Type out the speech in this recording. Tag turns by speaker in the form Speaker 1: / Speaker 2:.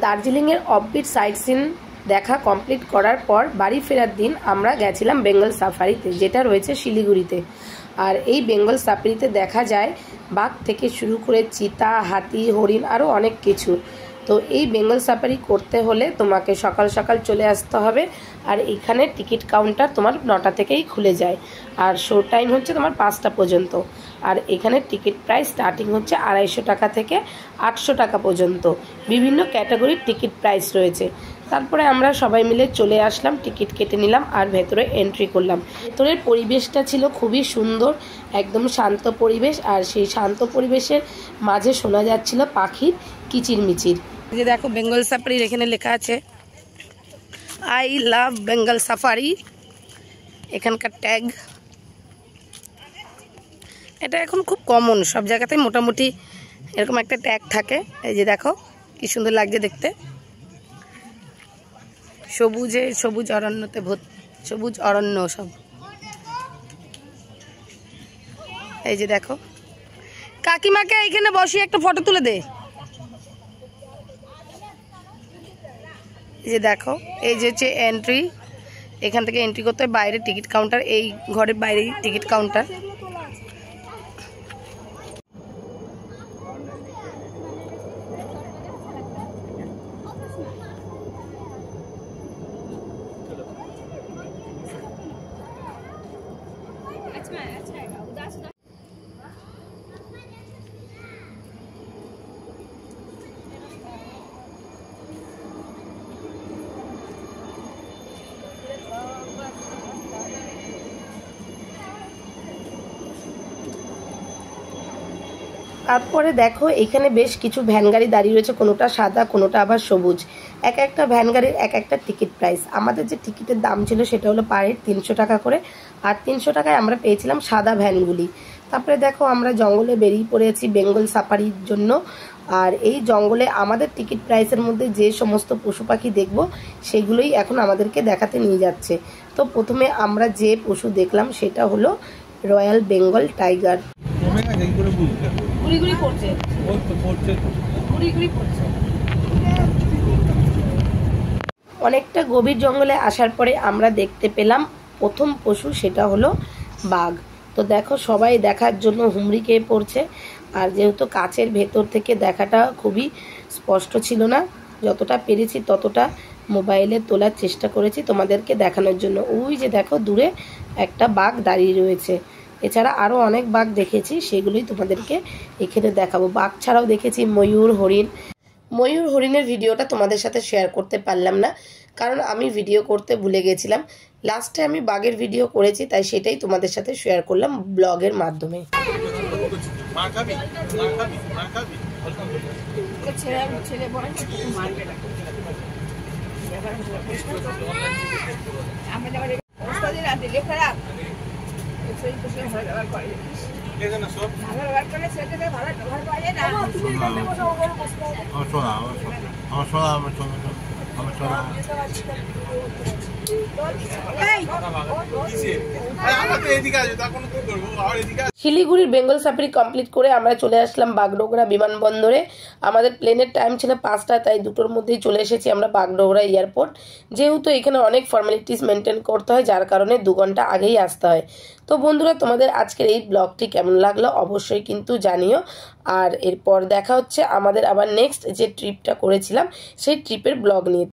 Speaker 1: দার্জিলিংয়ের offbeat site scene দেখা complete করার পর বাড়ি ফেরার দিন আমরা গেছিলাম বেঙ্গল সাফারিতে, যেটা রয়েছে শিলিগুড়িতে। আর এই বেঙ্গল সাফারিতে দেখা যায় বাঘ থেকে শুরু করে চিতা, হাতি, হরিণ আরও অনেক কিছু। তো এই বেঙ্গল সাফারি করতে হলে তোমাকে সকাল সকাল চলে আসতে হবে। আর এখানে টিকিট কাউন্টার তোমার 9টা থেকেই খুলে যায়, আর শো টাইম হচ্ছে তোমার 5টা পর্যন্ত। আর এখানে টিকিট প্রাইস স্টার্টিং হচ্ছে 250 টাকা থেকে 800 টাকা পর্যন্ত। বিভিন্ন ক্যাটাগরির টিকিট প্রাইস রয়েছে। তারপরে আমরা সবাই মিলে চলে আসলাম, টিকিট কেটে নিলাম আর ভেতরে এন্ট্রি করলাম। ভেতরের পরিবেশটা ছিল খুবই সুন্দর, একদম শান্ত পরিবেশ। আর সেই শান্ত পরিবেশের মাঝে শোনা যাচ্ছিল পাখির কিচিরমিচির। যে দেখো বেঙ্গল সাফারির এখানে লেখা আছে আই লাভ বেঙ্গল সাফারি, এখানকার ট্যাগ। এটা এখন খুব কমন, সব জায়গাতেই মোটামুটি এরকম একটা ট্যাগ থাকে। এই যে দেখো কি সুন্দর লাগছে দেখতে, সবুজ অরণ্যতে সবুজ অরণ্য সব। এই যে দেখো, কাকিমাকে এইখানে বসিয়ে একটা ফটো তুলে দে। এই যে দেখো, এই যে হচ্ছে এন্ট্রি, এখান থেকে এন্ট্রি করতে হয়। বাইরে টিকিট কাউন্টার, এই ঘরের বাইরেই টিকিট কাউন্টার। তারপরে দেখো এখানে বেশ কিছু ভ্যান গাড়ি দাঁড়িয়ে রয়েছে, কোনোটা সাদা কোনোটা আবার সবুজ। এক একটা ভ্যান গাড়ির এক একটা টিকিট প্রাইস। আমাদের যে টিকিটের দাম ছিল সেটা হলো পার হেড 300 টাকা করে, আর 300 টাকায় আমরা পেয়েছিলাম সাদা ভ্যানগুলি। তারপরে দেখো আমরা জঙ্গলে বেরিয়ে পড়েছি বেঙ্গল সাফারির জন্য। আর এই জঙ্গলে আমাদের টিকিট প্রাইসের মধ্যে যে সমস্ত পশু পাখি দেখব সেগুলোই এখন আমাদেরকে দেখাতে নিয়ে যাচ্ছে। তো প্রথমে আমরা যে পশু দেখলাম সেটা হলো রয়্যাল বেঙ্গল টাইগার। অনেকটা গভীর জঙ্গলে আসার পরে আমরা দেখতে পেলাম প্রথম পশু, সেটা হলো বাঘ। তো দেখো সবাই দেখার জন্য হুমড়ি খেয়ে পড়ছে। আর যেহেতু কাচের ভেতর থেকে দেখাটা খুবই স্পষ্ট ছিল না, যতটা পেরেছি ততটা মোবাইলে তোলার চেষ্টা করেছি তোমাদেরকে দেখানোর জন্য। ওই যে দেখো দূরে একটা বাঘ দাঁড়িয়ে রয়েছে। এছাড়া আরও অনেক বাঘ দেখেছি, সেগুলোই তোমাদেরকে এখানে দেখাবো। বাঘ ছাড়াও দেখেছি ময়ূর, হরিণের ভিডিওটা তোমাদের সাথে শেয়ার করতে পারলাম না, কারণ আমি ভিডিও করতে ভুলে গেছিলাম। লাস্টে আমি বাঘের ভিডিও করেছি, তাই সেটাই তোমাদের সাথে শেয়ার করলাম ব্লগের মাধ্যমে। শিলিগুড়ির বেঙ্গল সাফারি কমপ্লিট করে আমরা চলে আসলাম বাগডোগরা বিমানবন্দরে। আমাদের প্লেনের টাইম ছিল 5টা, তাই 2টোর মধ্যেই চলে এসেছি আমরা বাগডোগরা এয়ারপোর্ট। যেহেতু এখানে অনেক ফর্মালিটিস মেনটেন করতে হয়, যার কারণে 2 ঘন্টা আগেই আসতে হয়। তো বন্ধুরা, তোমাদের আজকের এই ব্লগটি কেমন লাগলো অবশ্যই কিন্তু জানিও। আর এরপর দেখা হচ্ছে আমাদের আবার নেক্সট যে ট্রিপটা করেছিলাম সেই ট্রিপের ব্লগ নিয়ে।